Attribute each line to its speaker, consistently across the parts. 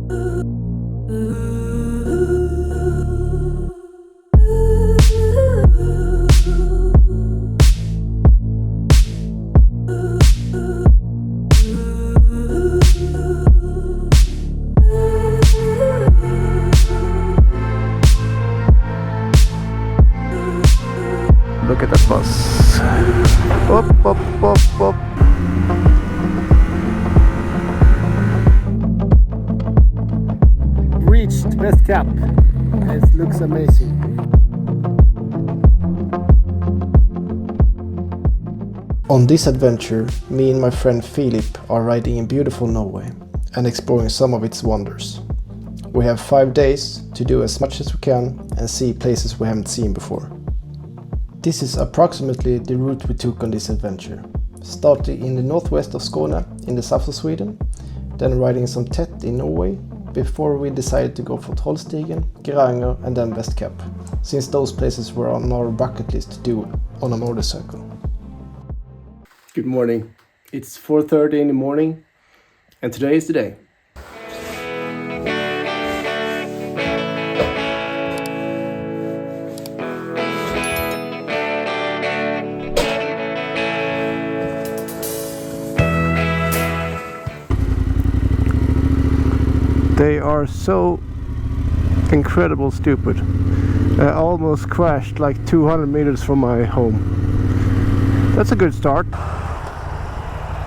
Speaker 1: Look at that bus. Up, up, up, up. Reached Vestkapp. It looks amazing. On this adventure, me and my friend Philip are riding in beautiful Norway and exploring some of its wonders. We have 5 days to do as much as we can and see places we haven't seen before. This is approximately the route we took on this adventure, starting in the northwest of Skåne in the south of Sweden, then riding some Tet in Norway, before we decided to go for Trollstigen, Geiranger and then Vestkapp, since those places were on our bucket list to do on a motorcycle. Good morning. It's 4:30 in the morning and today is the day. They are so incredible stupid. I almost crashed like 200 meters from my home. That's a good start.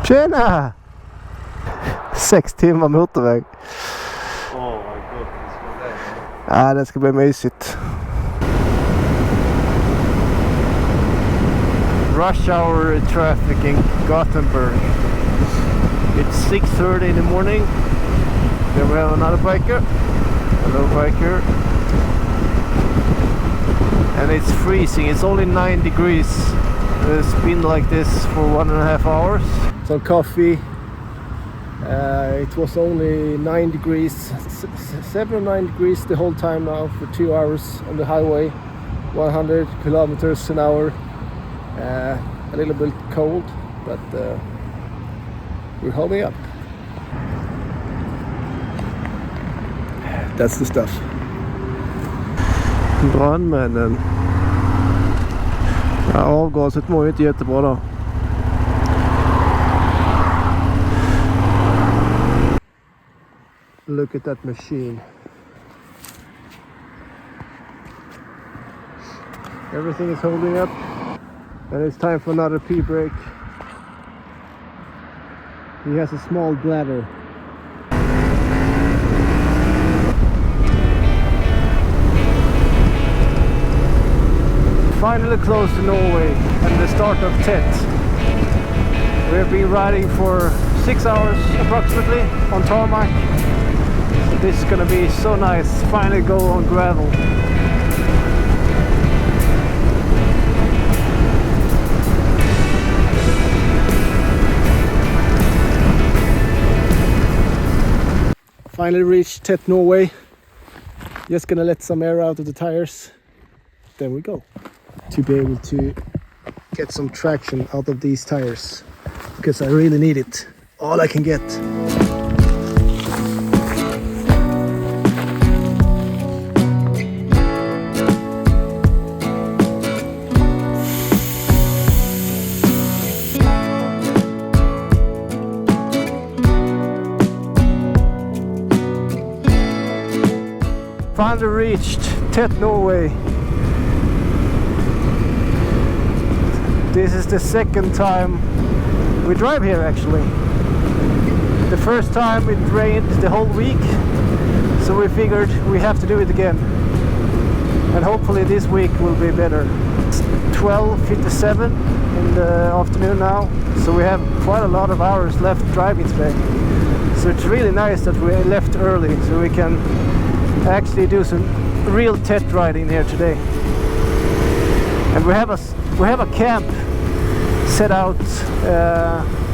Speaker 1: Tjena! 6 timmar motorväg.
Speaker 2: Åh vad gott det ska bli.
Speaker 1: Det ska bli mysigt. Rush hour traffic in Gothenburg. It's 6:30 in the morning. Then we have another biker. Hello biker. And it's freezing. It's only 9 degrees. It's been like this for 1.5 hours. Some coffee. It was only 9 degrees, 7 or 9 degrees the whole time now for 2 hours on the highway, 100 kilometers an hour. A little bit cold, but we're holding up. That's the stuff. Brandmännen. Ja, avgaset mår ju inte jättebra då. Look at that machine. Everything is holding up. And it's time for another pee break. He has a small bladder. Finally close to Norway and the start of Tet. We have been riding for 6 hours approximately on tarmac. So this is gonna be so nice. Finally go on gravel. Finally reached Tet, Norway. Just gonna let some air out of the tires. Then we go. To be able to get some traction out of these tires, because I really need it. All I can get. Finally reached Tet, Norway. This is the second time we drive here actually. The first time it rained the whole week, so we figured we have to do it again. And hopefully this week will be better. It's 12:57 in the afternoon now, so we have quite a lot of hours left driving today. So it's really nice that we left early so we can actually do some real Tet riding here today. And we have a camp set out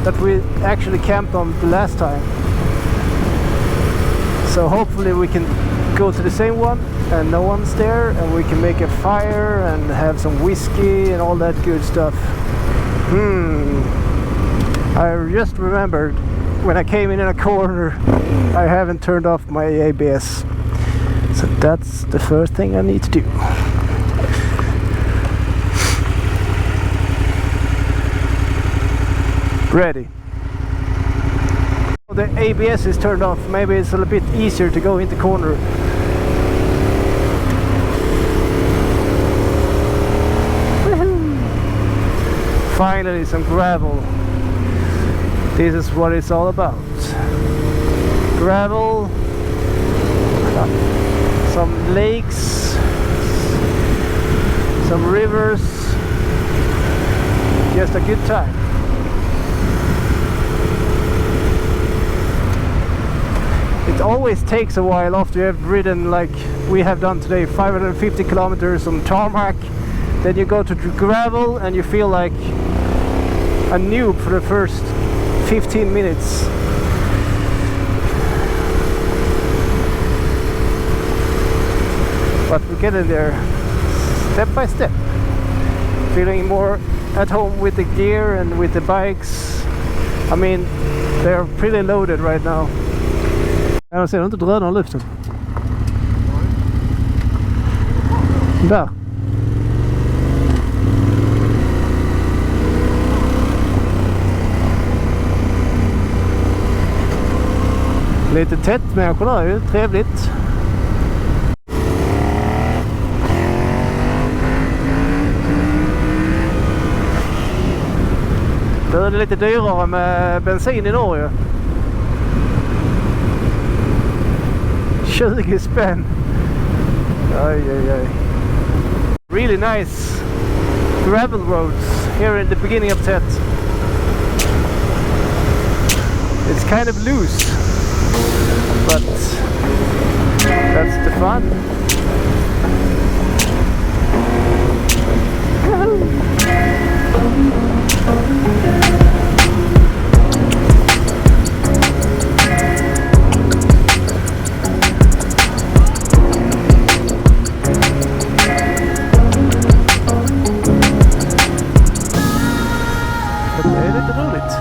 Speaker 1: that we actually camped on the last time. So hopefully we can go to the same one and no one's there, and we can make a fire and have some whiskey and all that good stuff. I just remembered when I came in a corner, I haven't turned off my ABS. So that's the first thing I need to do. Ready. The ABS is turned off. Maybe it's a little bit easier to go into corner. Finally some gravel. This is what it's all about. Gravel, some lakes, some rivers, just a good time. It always takes a while after you have ridden, like we have done today, 550 kilometers on tarmac. Then you go to gravel and you feel like a noob for the first 15 minutes. But we're getting there step by step. Feeling more at home with the gear and with the bikes. I mean, they're pretty loaded right now. Jag ser inte drönaren i luften. Där. Lite tätt människor där ju, trevligt. Då är det lite dyrare med bensin i Norge. 20 spänn. Aj, aj, aj. Really nice gravel roads here in the beginning of Tet. It's kind of loose, but that's the fun. Det är lite roligt.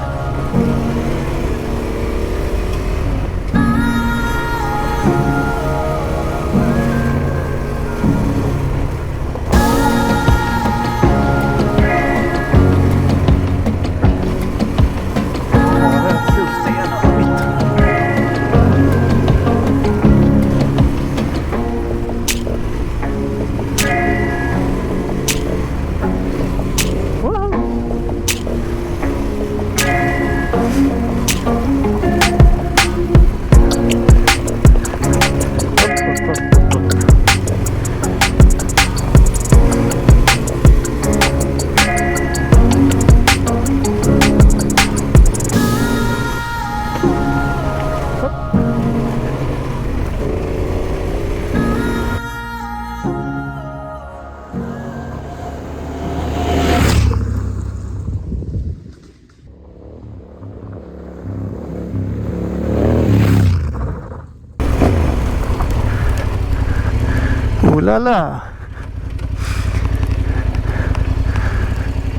Speaker 1: Ooh la la.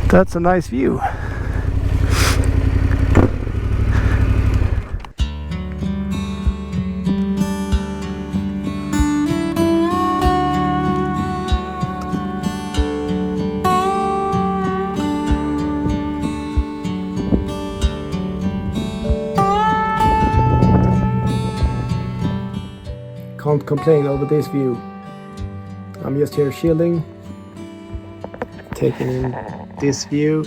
Speaker 1: That's a nice view. Can't complain over this view. I'm just here chilling, taking in this view,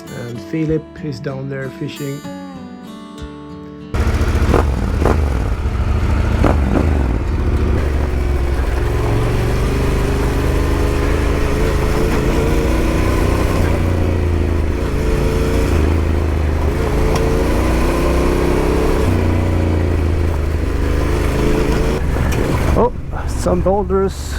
Speaker 1: and Philip is down there fishing. Some boulders.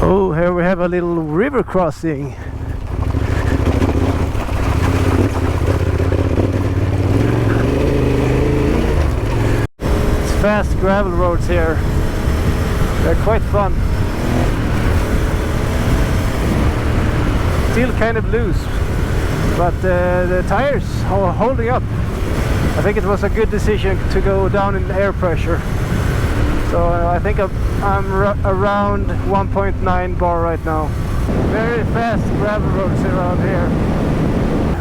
Speaker 1: Oh, here we have a little river crossing. fast gravel roads here. They're quite fun. Still kind of loose, but the tires are holding up. I think it was a good decision to go down in air pressure. So I think I'm around 1.9 bar right now. Very fast gravel roads around here.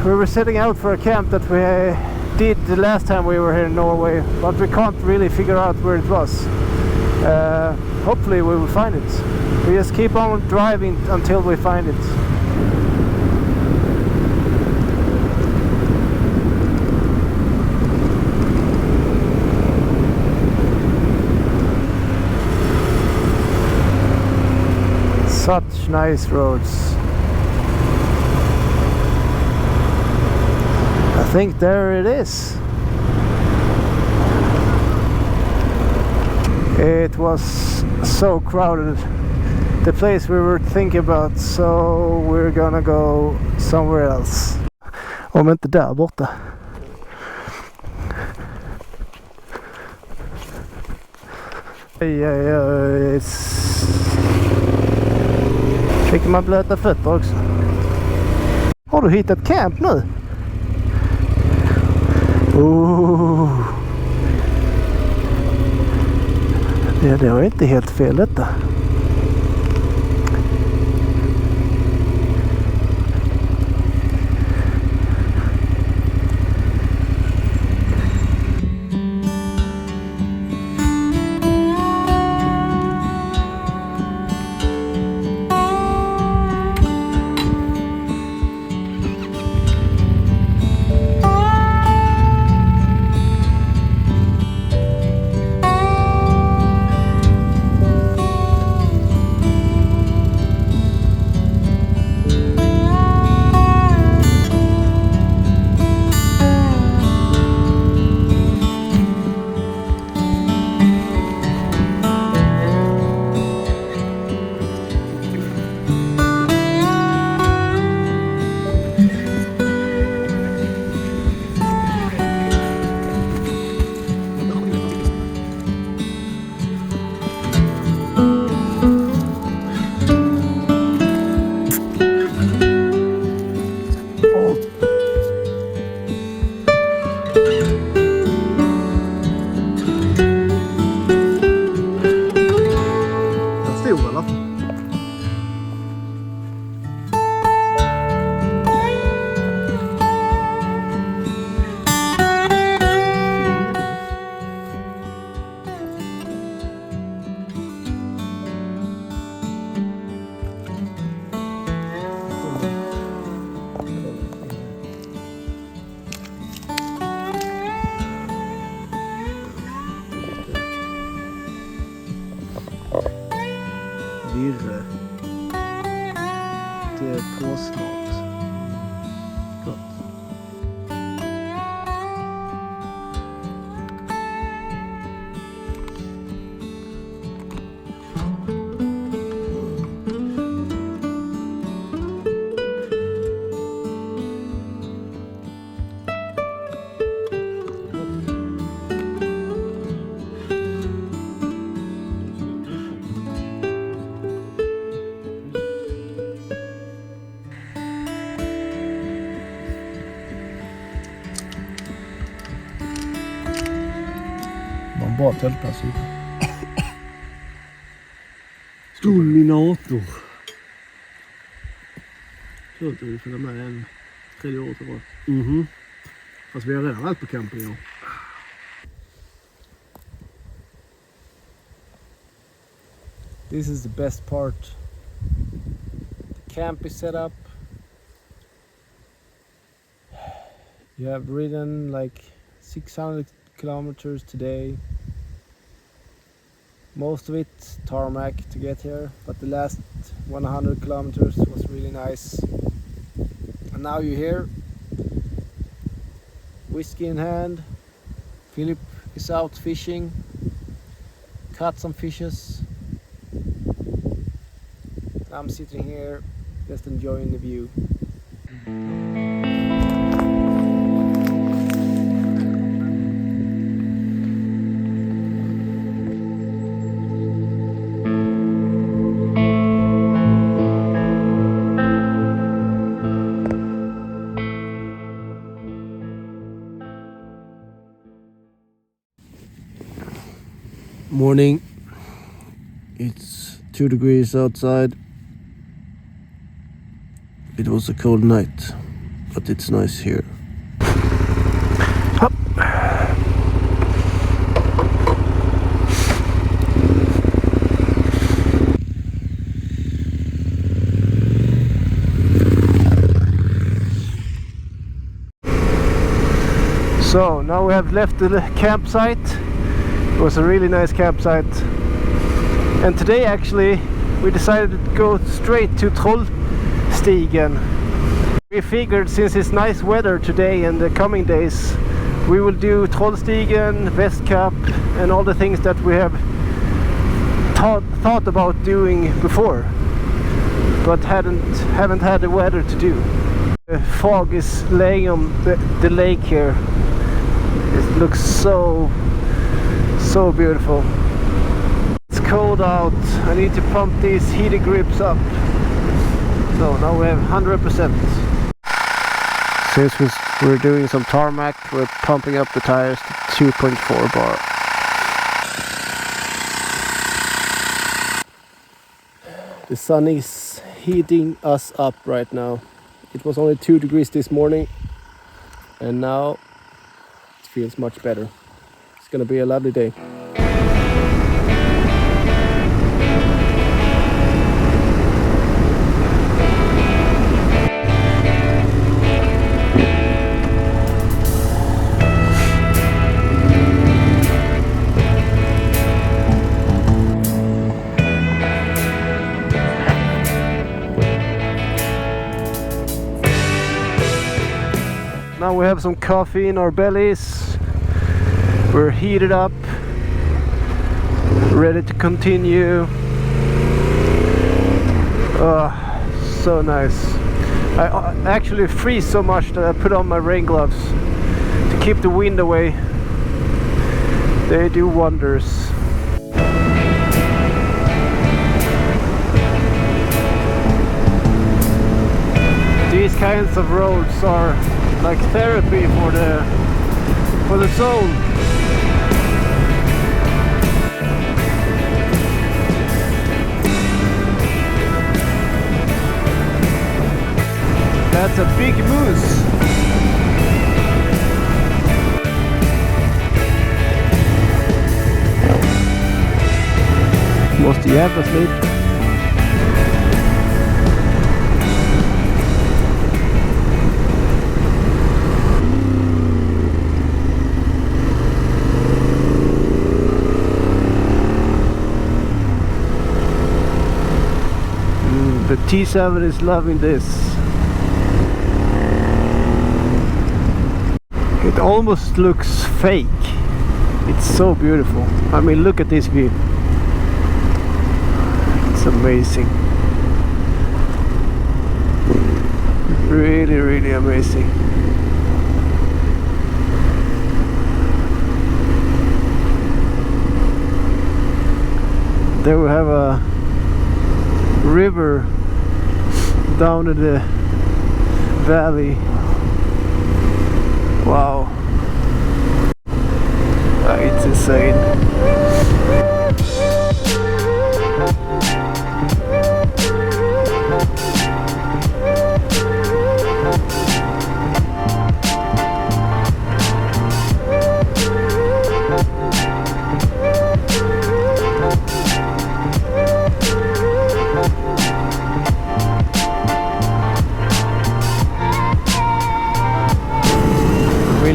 Speaker 1: We were setting out for a camp that we did the last time we were here in Norway, but we can't really figure out where it was. Hopefully we will find it. We just keep on driving until we find it. Such nice roads. I think there it is. It was so crowded, the place we were thinking about, so we're gonna go somewhere else. Om inte där borta. Fick man blöta fötter också. Har du hittat camp nu? Ja, det var inte helt fel detta. Virre. Det är påsmat. Gott. Bra tältplats.
Speaker 2: Dominator. Så att vi följer med en 3 år tillbaka. Fast vi har redan varit på camping i år.
Speaker 1: This is the best part. The camp is set up. You have ridden like 600 kilometers today. Most of it tarmac to get here, but the last 100 kilometers was really nice. And now you're here, whiskey in hand. Philip is out fishing, caught some fishes. I'm sitting here just enjoying the view.
Speaker 2: Morning. It's 2 degrees outside. It was a cold night, but it's nice here. Hop.
Speaker 1: So now we have left the campsite. It was a really nice campsite. And today actually we decided to go straight to Trollstigen. We figured since it's nice weather today and the coming days, we will do Trollstigen, Vestkapp and all the things that we have thought about doing before, but haven't had the weather to do. The fog is laying on the lake here. It looks so beautiful. It's cold out. I need to pump these heated grips up. So now we have 100%. Since we're doing some tarmac, we're pumping up the tires to 2.4 bar.
Speaker 2: The sun is heating us up right now. It was only 2 degrees this morning, and now it feels much better. It's gonna be a lovely day.
Speaker 1: Now we have some coffee in our bellies. We're heated up, ready to continue. So nice. I actually freeze so much that I put on my rain gloves to keep the wind away. They do wonders. These kinds of roads are like therapy for the soul. That's a big moose. Måste jävlas lite. The T7 is loving this. It almost looks fake. It's so beautiful. I mean, look at this view. It's amazing. Really, really amazing. There we have a river down in the valley. Wow, it's insane.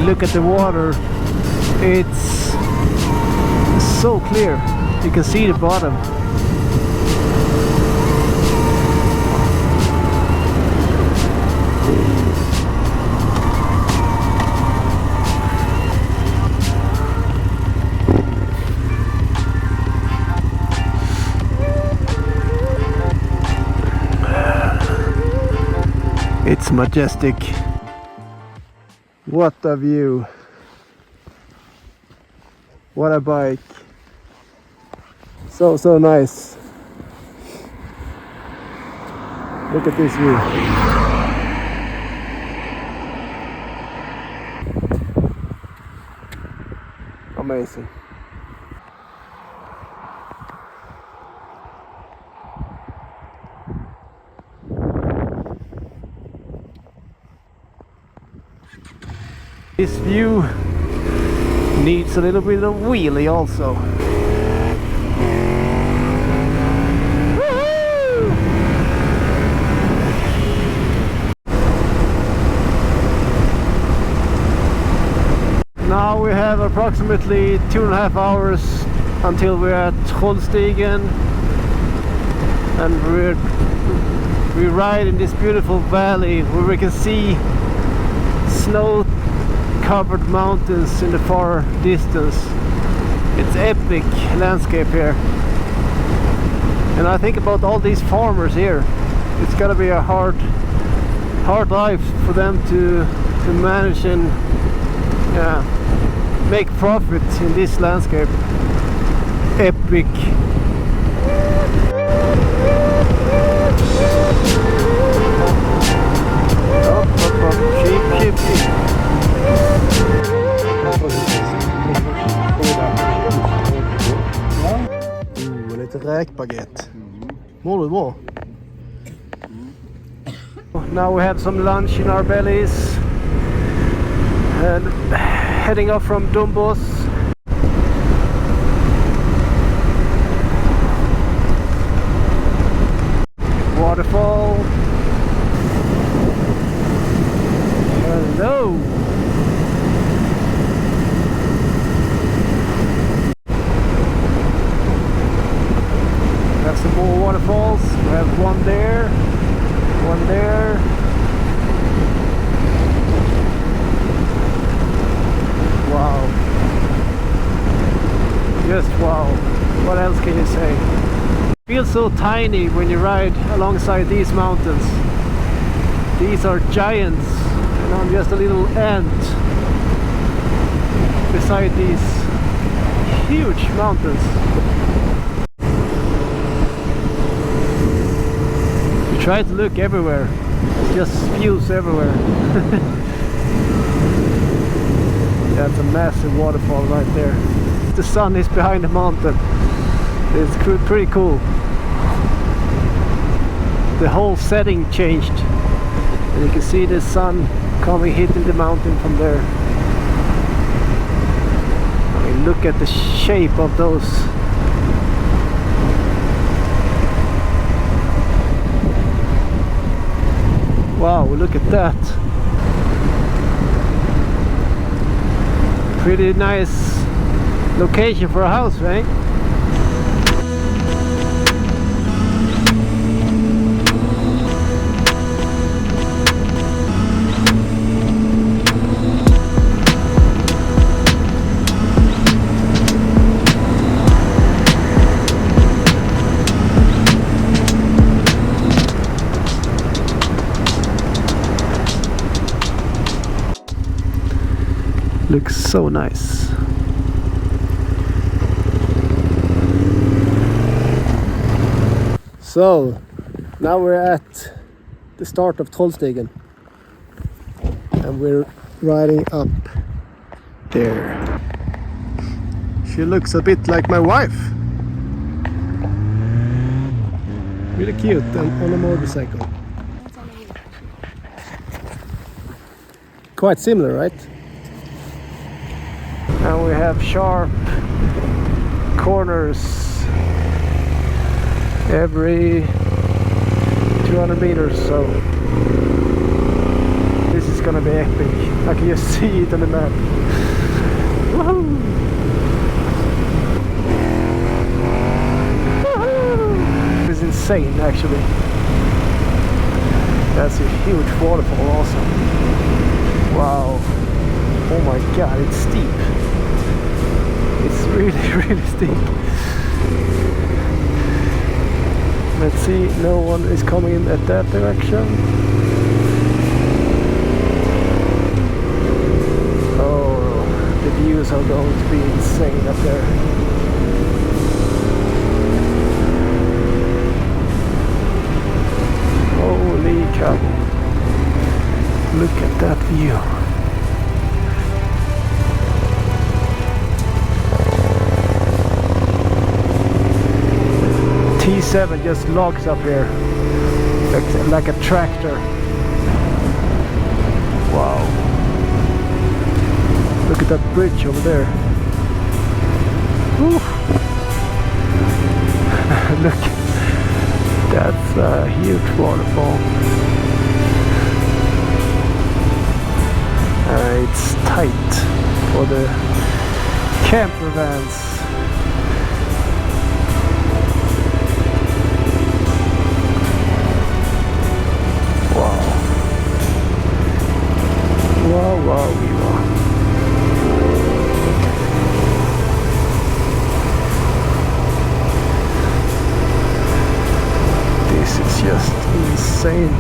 Speaker 1: Look at the water, it's so clear, you can see the bottom. It's majestic. What a view. What a bike. So nice. Look at this view. Amazing. This view needs a little bit of wheelie also. Now we have approximately 2.5 hours until we're at Trollstigen, and we ride in this beautiful valley where we can see snow-covered mountains in the far distance. It's epic landscape here, and I think about all these farmers here. It's gotta be a hard life for them to manage and make profit in this landscape. Epic. Sheep.
Speaker 2: Lite räkbaguette. Mår du bra?
Speaker 1: Now we have some lunch in our bellies and heading off from Dombås. Waterfall. Hello. Have some more waterfalls. We have one there, one there. Wow. Just wow. What else can you say? It feels so tiny when you ride alongside these mountains. These are giants, and I'm just a little ant beside these huge mountains. You try to look everywhere, it just spews everywhere. That's a massive waterfall right there. The sun is behind the mountain. It's pretty cool. The whole setting changed, and you can see the sun coming, hitting the mountain from there. I mean, look at the shape of those. Wow, look at that. Pretty nice location for a house, right? Looks so nice.
Speaker 2: So, now we're at the start of Trollstigen, and we're riding up there. She looks a bit like my wife. Really cute, and on a motorcycle. Quite similar, right?
Speaker 1: And we have sharp corners every 200 meters, so this is gonna be epic. I can just see it on the map. Woohoo! Woohoo! It's insane, actually. That's a huge waterfall also. Wow. Oh my god, it's steep. It's really steep. Let's see, no one is coming in at that direction. Oh, the views are going to be insane up there. Holy cow. Look at that view. T7 just logs up here like a tractor. Wow. Look at that bridge over there. Woo. Look, that's a huge waterfall. It's tight for the camper vans. Wow. Wow, wow, wow. This is just insane.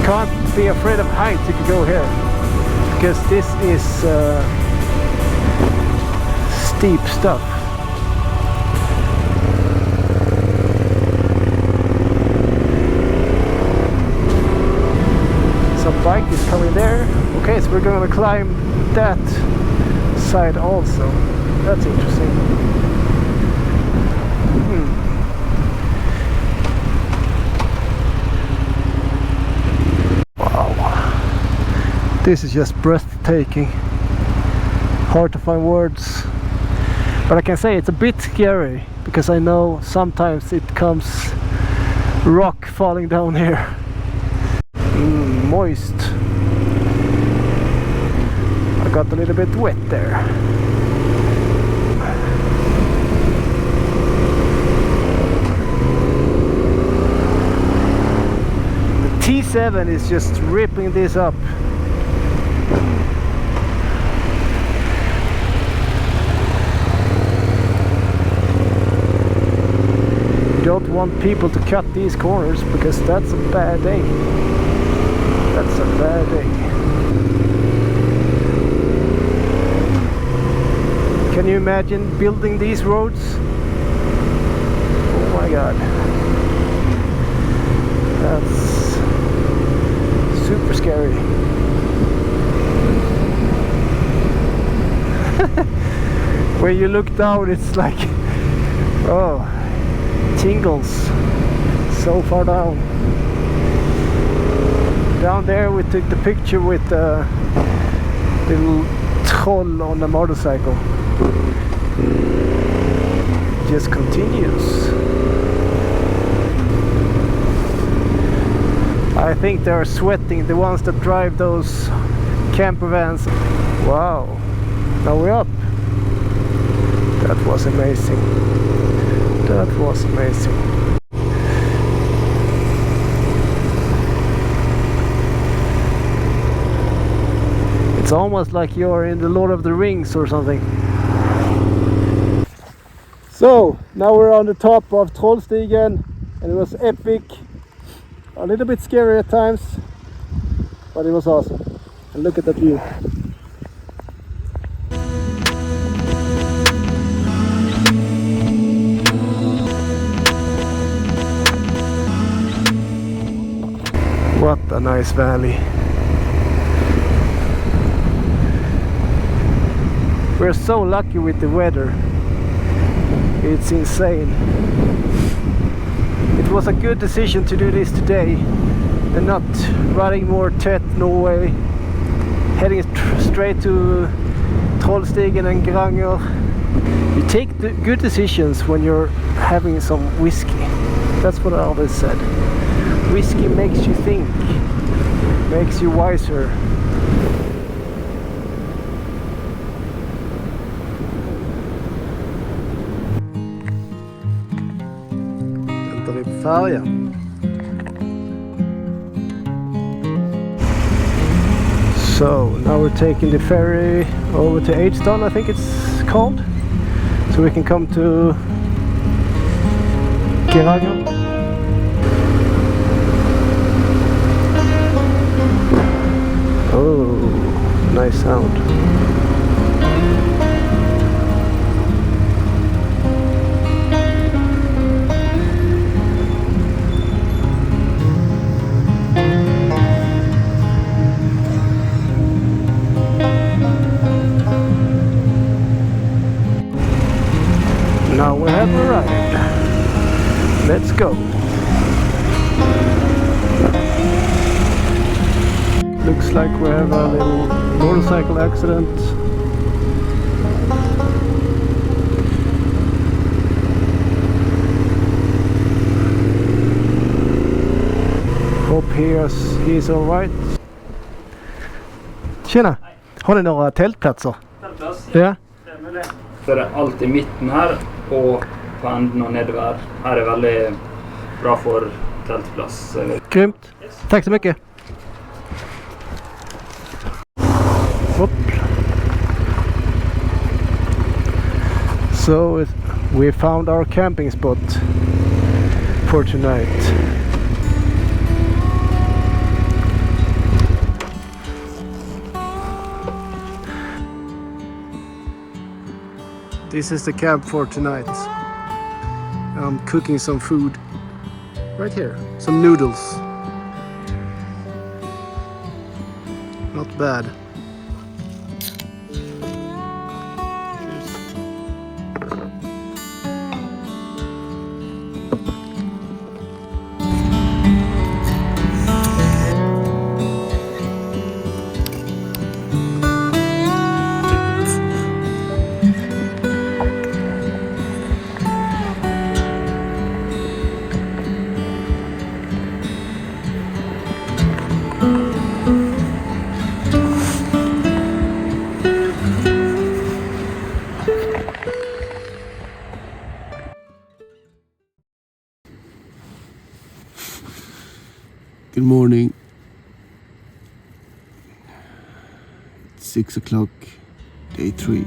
Speaker 1: Can't be afraid of heights if you go here, because this is steep stuff. Some bike is coming there. Okay, so we're gonna climb that side also. That's interesting. This is just breathtaking. Hard to find words. But I can say it's a bit scary, because I know sometimes it comes rock falling down here. Moist. I got a little bit wet there. The T7 is just ripping this up. You don't want people to cut these corners, because that's a bad day. That's a bad day. Can you imagine building these roads? Oh my god. That's super scary. When you look down, it's like, oh, tingles so far down. Down there we took the picture with the little troll on the motorcycle. Just continues. I think they are sweating, the ones that drive those camper vans. Wow, now we're up. That was amazing. That was amazing. It's almost like you're in the Lord of the Rings or something. So, now we're on the top of Trollstigen, and it was epic. A little bit scary at times, but it was awesome. And look at that view. What a nice valley. We're so lucky with the weather. It's insane. It was a good decision to do this today and not riding more Tet Norway, heading straight to Trollstigen and Geiranger. You take the good decisions when you're having some whiskey. That's what I always said. Whiskey makes you think, makes you wiser. Väntar vi på färjan. So now we're taking the ferry over to Eidstone, I think it's called, so we can come to Geiranger. Oh, nice sound. have arrived. Let's go. Looks like we have a little motorcycle accident. Hope he's alright. Tjena! Har ni några tältplatser?
Speaker 3: Tältplats?
Speaker 1: Ja.
Speaker 3: Så det är allt i mitten här och på änden och nedvär. Här är väldigt bra för tältplats.
Speaker 1: Grymt. Tack så mycket. Hopp. So we found our camping spot for tonight. This is the camp for tonight. I'm cooking some food right here. Some noodles. Not bad.
Speaker 2: Good morning. It's 6 o'clock, day 3.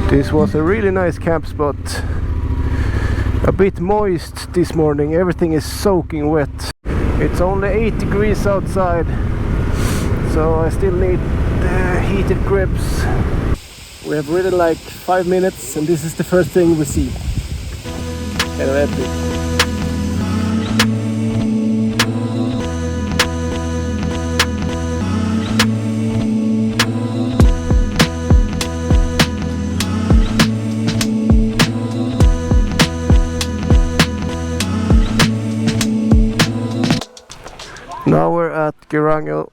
Speaker 2: This was a really nice camp spot. A bit moist this morning, everything is soaking wet. It's only 8 degrees outside, so I still need heated grips. We have ridden like 5 minutes and this is the first thing we see. Kind of epic. Now we're at Geiranger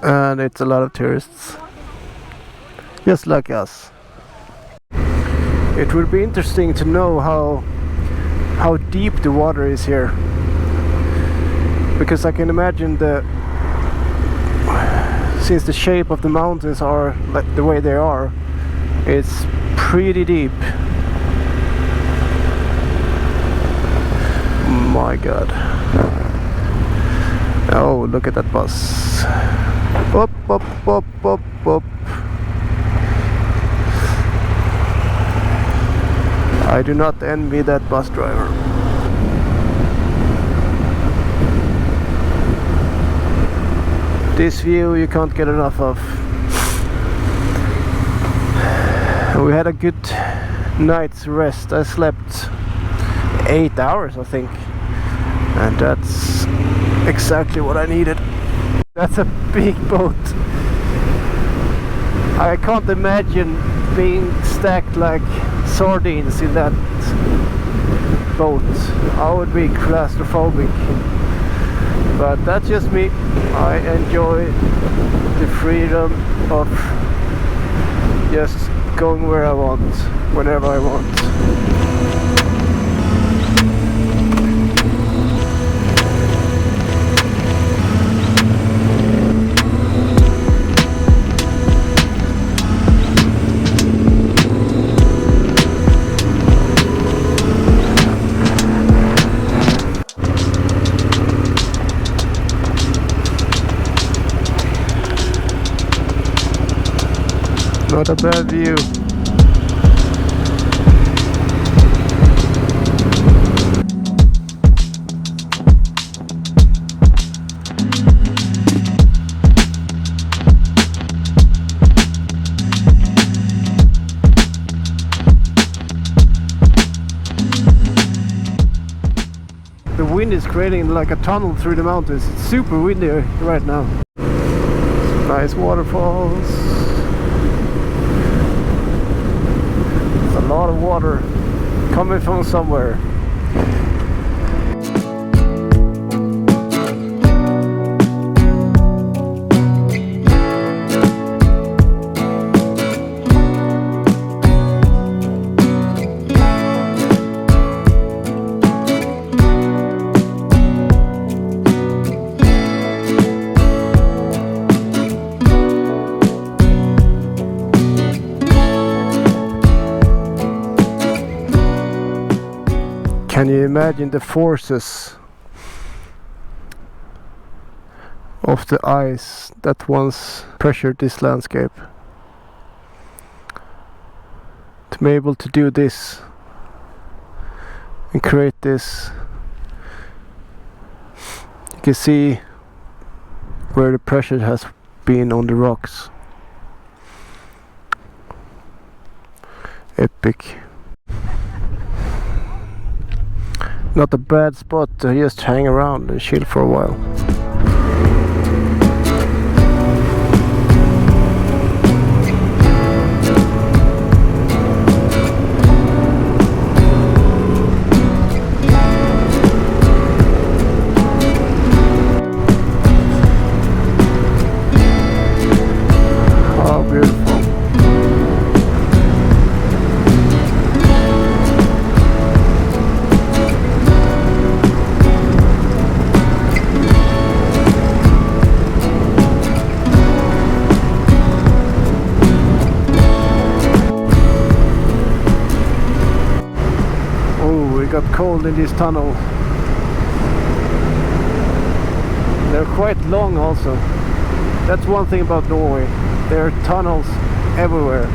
Speaker 2: and it's a lot of tourists, just like us. It would be interesting to know how deep the water is here, because I can imagine since the shape of the mountains are like the way they are, it's pretty deep. My God. Oh, look at that bus. Up, up, up, up, up. I do not envy that bus driver. This view you can't get enough of. We had a good night's rest. I slept 8 hours, I think. And that's exactly what I needed. That's a big boat. I can't imagine being stacked like sardines in that boat. I would be claustrophobic. But that's just me. I enjoy the freedom of just going where I want, whenever I want.
Speaker 1: Not a bad view. The wind is creating like a tunnel through the mountains. It's super windy right now. Some nice waterfalls. There's a lot of water coming from somewhere. Can you imagine the forces of the ice that once pressured this landscape? To be able to do this and create this, you can see where the pressure has been on the rocks. Epic. Not a bad spot to just hang around and chill for a while. Oh, beautiful. Got cold in this tunnel. They're quite long also. That's one thing about Norway. There are tunnels everywhere.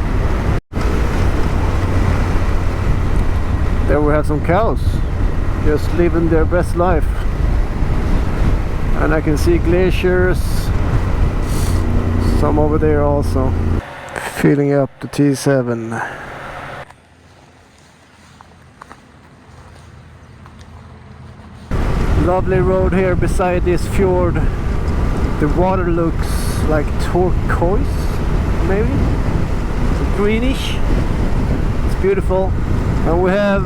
Speaker 1: There we have some cows just living their best life. And I can see glaciers. Some over there also. Filling up the T7. Lovely road here beside this fjord. The water looks like turquoise, maybe? It's greenish. It's beautiful. And we have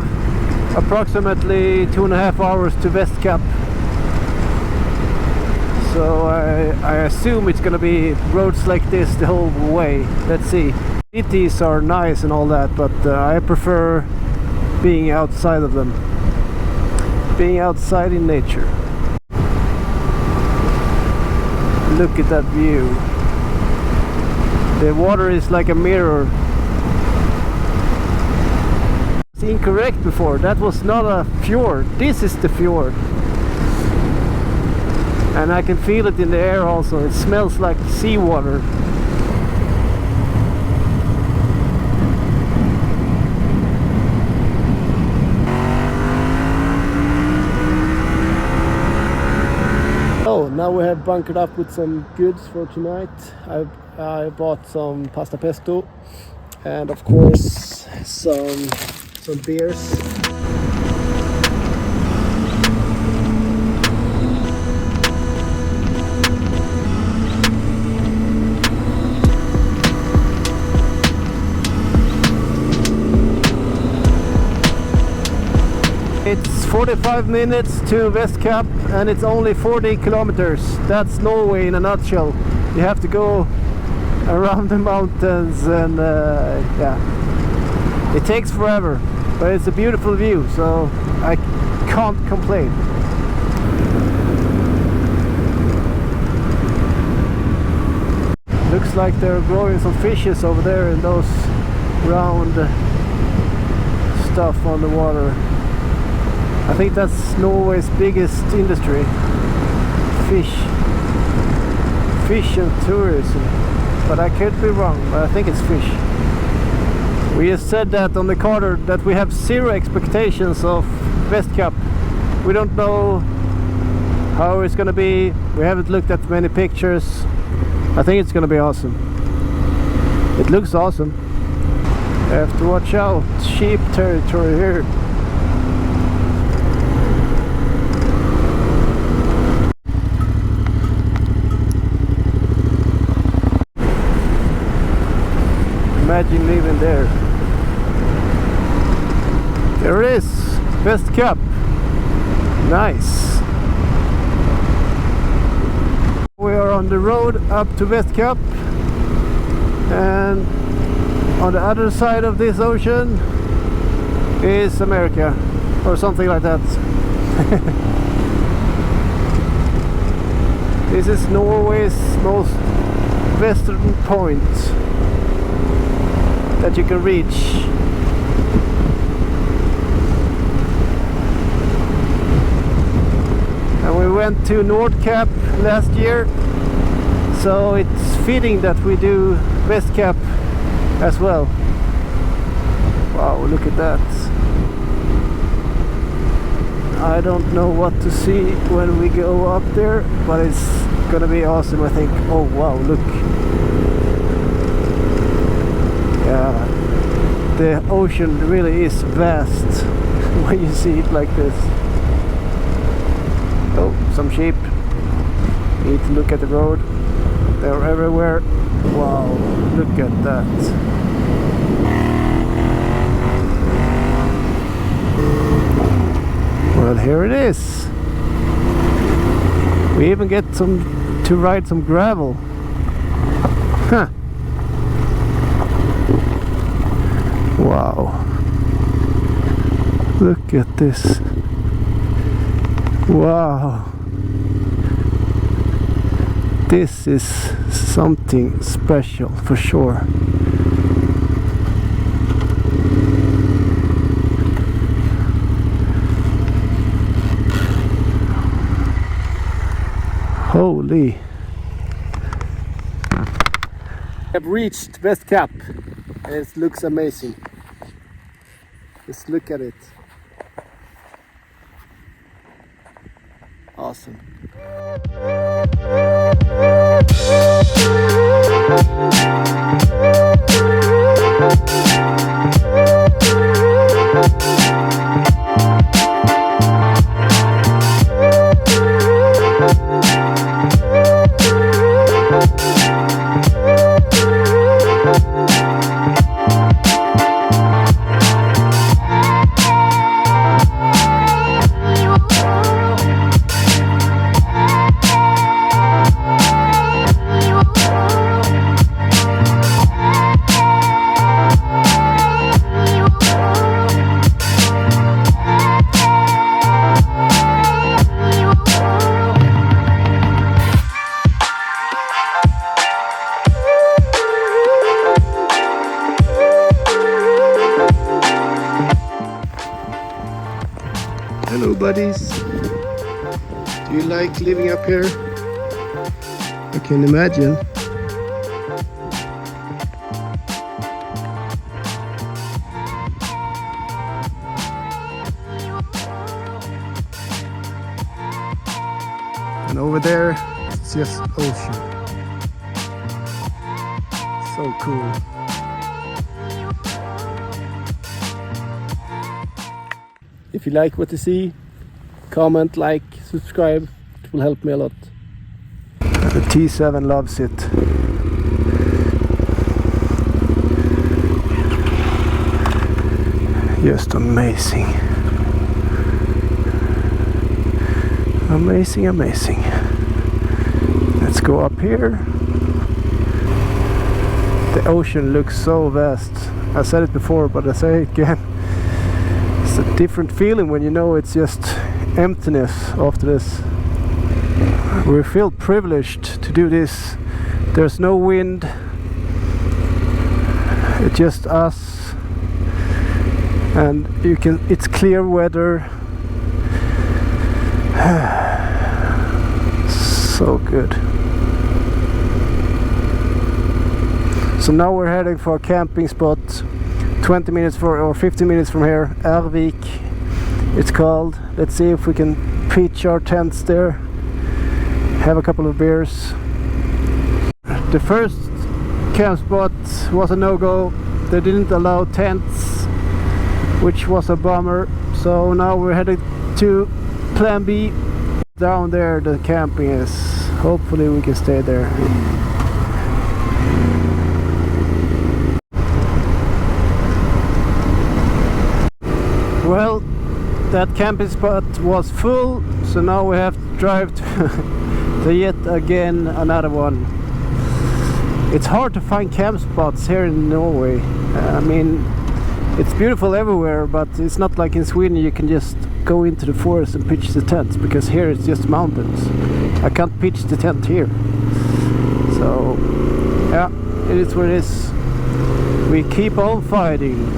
Speaker 1: approximately 2.5 hours to Vestkapp. So I assume it's gonna be roads like this the whole way. Let's see. Cities are nice and all that, but I prefer being outside of them. Being outside in nature. Look at that view. The water is like a mirror. It's incorrect before. That was not a fjord. This is the fjord. And I can feel it in the air also. It smells like seawater. Oh, now we have bunkered up with some goods for tonight. I bought some pasta pesto and of course some beers. It's 45 minutes to Vestkapp and it's only 40 kilometers. That's Norway in a nutshell. You have to go around the mountains and yeah, it takes forever, but it's a beautiful view, so I can't complain. Looks like they're growing some fishes over there in those round stuff on the water. I think that's Norway's biggest industry. Fish and tourism. but I could be wrong, but I think it's fish. We just said that on the carter that we have zero expectations of Vestkapp. We don't know how it's gonna be. We haven't looked at many pictures. I think it's gonna be awesome. It looks awesome. I have to watch out. Sheep territory here. Imagine living there. There it is, Vestkapp. Nice. We are on the road up to Vestkapp, and on the other side of this ocean is America, or something like that. This is Norway's most western point that you can reach. And we went to Nordkapp last year, so it's fitting that we do Vestkapp as well. Wow, look at that. I don't know what to see when we go up there, but it's gonna be awesome, I think. Oh wow, look. Yeah, the ocean really is vast when you see it like this. Oh, some sheep. Need to look at the road. They're everywhere. Wow, look at that. Well, here it is. We even get to ride some gravel. Huh. Wow. Look at this. Wow. This is something special for sure. Holy.
Speaker 2: I've reached Vestkapp and it looks amazing. Just look at it. Awesome.
Speaker 1: Hello buddies, do you like living up here? I can imagine. And over there it's just ocean. So cool.
Speaker 2: If you like what you see, comment, like, subscribe. It will help me a lot.
Speaker 1: The T7 loves it. Just amazing. Amazing, amazing. Let's go up here. The ocean looks so vast. I said it before, but I say it again. It's a different feeling when you know it's just emptiness after this. We feel privileged to do this. There's no wind. It's just us. And it's clear weather. So good. So now we're heading for a camping spot 20 minutes or 15 minutes from here, Ervik it's called. Let's see if we can pitch our tents there, have a couple of beers. The first camp spot was a no-go. They didn't allow tents, which was a bummer. So now we're heading to plan B. Down there the camping is. Hopefully we can stay there. Well, that camping spot was full, so now we have to drive to yet again another one. It's hard to find camp spots here in Norway. I mean, it's beautiful everywhere, but it's not like in Sweden you can just go into the forest and pitch the tents, because here it's just mountains. I can't pitch the tent here. So, yeah, it is what it is. We keep on fighting.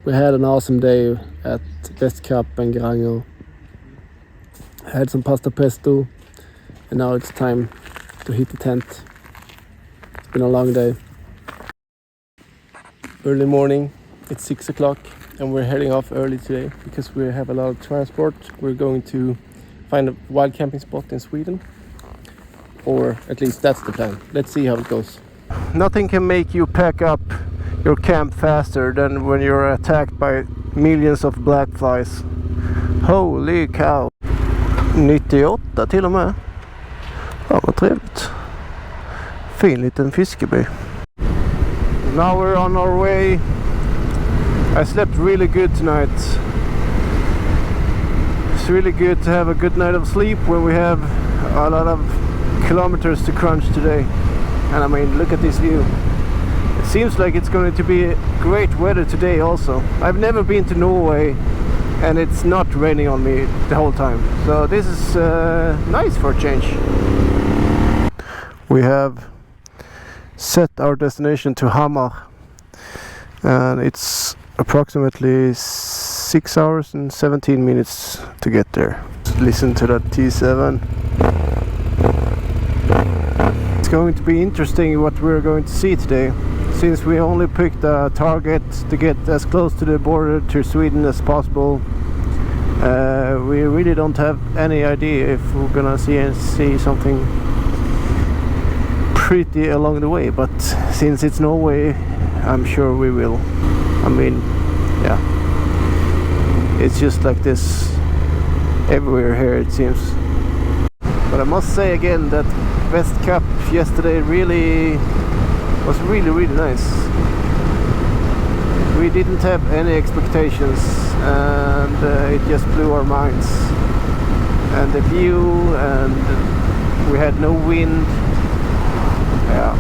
Speaker 2: We had an awesome day at Vestkapp and Geiranger. Had some pasta pesto, and now it's time to hit the tent. It's been a long day. Early morning, it's 6 o'clock, and we're heading off early today because we have a lot of transport. We're going to find a wild camping spot in Sweden, or at least that's the plan. Let's see how it goes.
Speaker 1: Nothing can make you pack up your camp faster than when you're attacked by millions of black flies. Holy cow! 98 till och med. Ja, vad trevligt. Fin liten fiskeby. Now we're on our way. I slept really good tonight. It's really good to have a good night of sleep when we have a lot of kilometers to crunch today. And I mean, look at this view. It seems like it's going to be great weather today also. I've never been to Norway and it's not raining on me the whole time. So this is nice for a change. We have set our destination to Hamar. And it's approximately 6 hours and 17 minutes to get there. Listen to that T7. It's going to be interesting what we're going to see today, since we only picked a target to get as close to the border to Sweden as possible. We really don't have any idea if we're gonna see something pretty along the way, but since it's Norway, I'm sure we will. I mean, yeah, it's just like this everywhere here, it seems. But I must say again that Vestkapp yesterday was really nice. We didn't have any expectations, and it just blew our minds. And the view, and we had no wind. Yeah,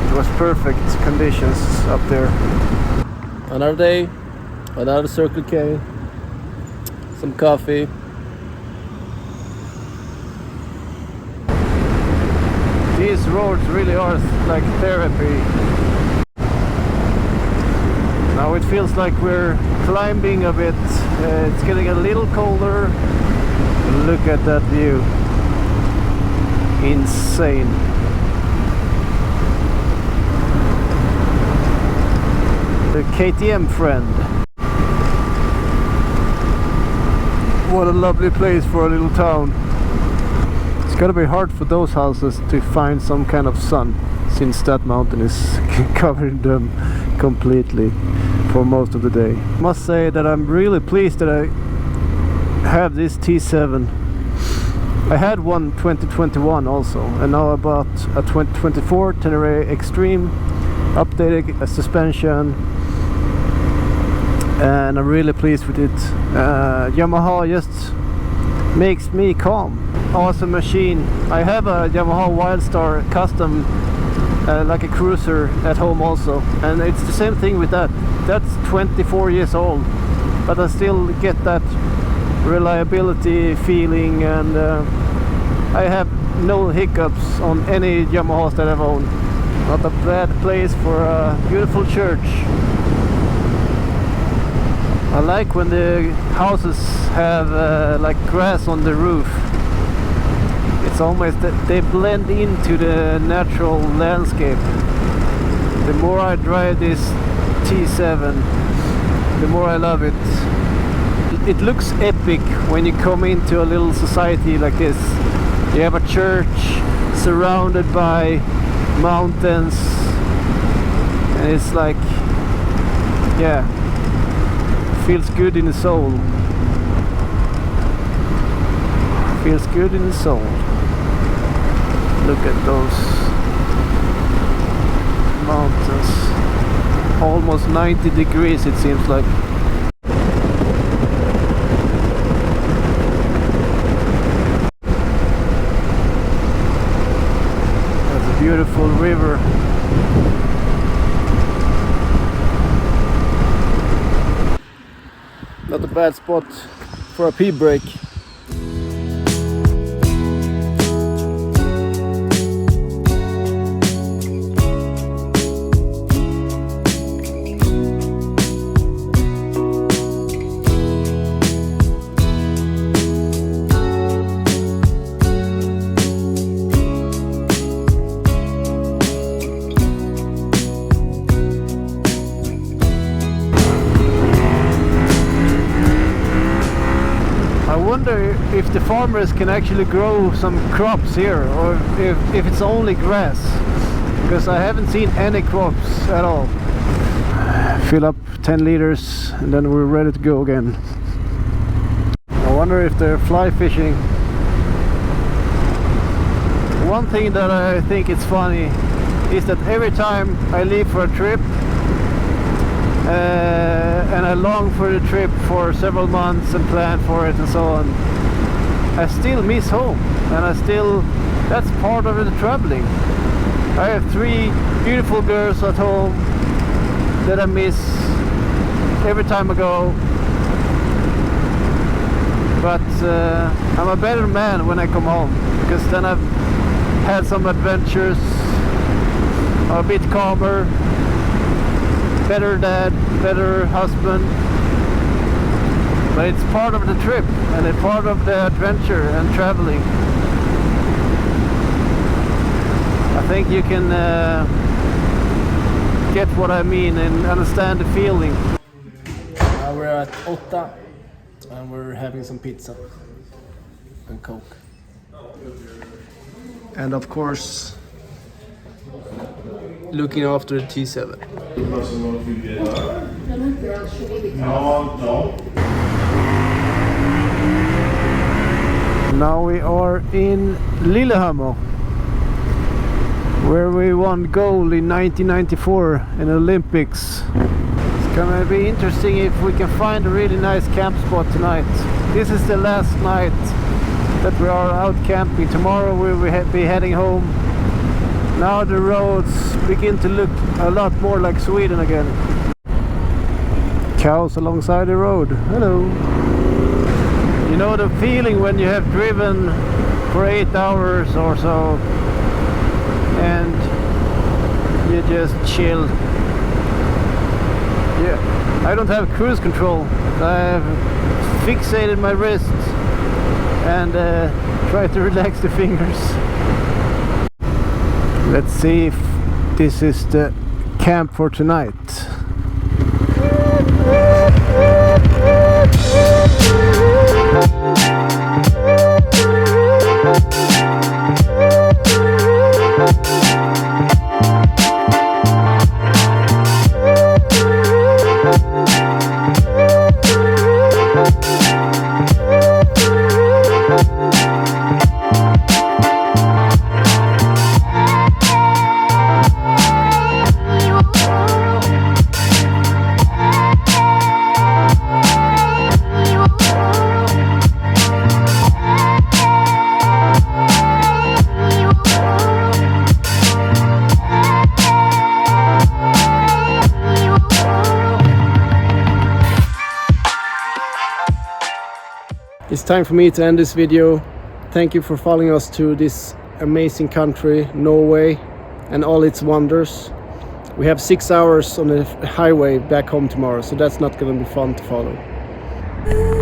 Speaker 1: it was perfect conditions up there.
Speaker 2: Another day, another Circle K, some coffee.
Speaker 1: These roads really are like therapy. Now it feels like we're climbing a bit. It's getting a little colder. Look at that view. Insane. The KTM friend. What a lovely place for a little town. It's gotta be hard for those houses to find some kind of sun, since that mountain is covering them completely for most of the day. I must say that I'm really pleased that I have this T7. I had one 2021 also, and now I bought a 2024 Tenere Extreme, updated suspension, and I'm really pleased with it. Yamaha just makes me calm. Awesome machine. I have a Yamaha Wildstar custom, like a cruiser at home also, and it's the same thing with that. That's 24 years old, but I still get that reliability feeling, and I have no hiccups on any Yamahas that I've owned. Not a bad place for a beautiful church. I like when the houses have like grass on the roof. It's almost that they blend into the natural landscape. The more I drive this T7, the more I love it. It looks epic when you come into a little society like this. You have a church surrounded by mountains, and it's like, yeah, feels good in the soul. Feels good in the soul. Look at those mountains. Almost 90 degrees it seems like. That's a beautiful river. Not a bad spot for a pee break. I wonder if the farmers can actually grow some crops here, or if it's only grass, because I haven't seen any crops at all. Fill up 10 liters and then we're ready to go again. I wonder if they're fly fishing. One thing that I think is funny is that every time I leave for a trip and I long for the trip for several months and plan for it and so on, I still miss home, and that's part of the traveling. I have 3 beautiful girls at home that I miss every time I go, but I'm a better man when I come home, because then I've had some adventures, I'm a bit calmer, better dad, better husband. But it's part of the trip, and it's part of the adventure and traveling. I think you can get what I mean and understand the feeling.
Speaker 2: Now we're at 8 and we're having some pizza and Coke. And of course, looking after the T7.
Speaker 1: Now we are in Lillehammer, where we won gold in 1994 in Olympics. It's gonna be interesting if we can find a really nice camp spot tonight. This is the last night that we are out camping. Tomorrow we will be heading home. Now the roads begin to look a lot more like Sweden again. Cows alongside the road. Hello. You know the feeling when you have driven for 8 hours or so and you just chill. Yeah, I don't have cruise control. I have fixated my wrists and try to relax the fingers. Let's see if this is the camp for tonight.
Speaker 2: It's time for me to end this video. Thank you for following us to this amazing country, Norway, and all its wonders. We have 6 hours on the highway back home tomorrow, so that's not going to be fun to follow.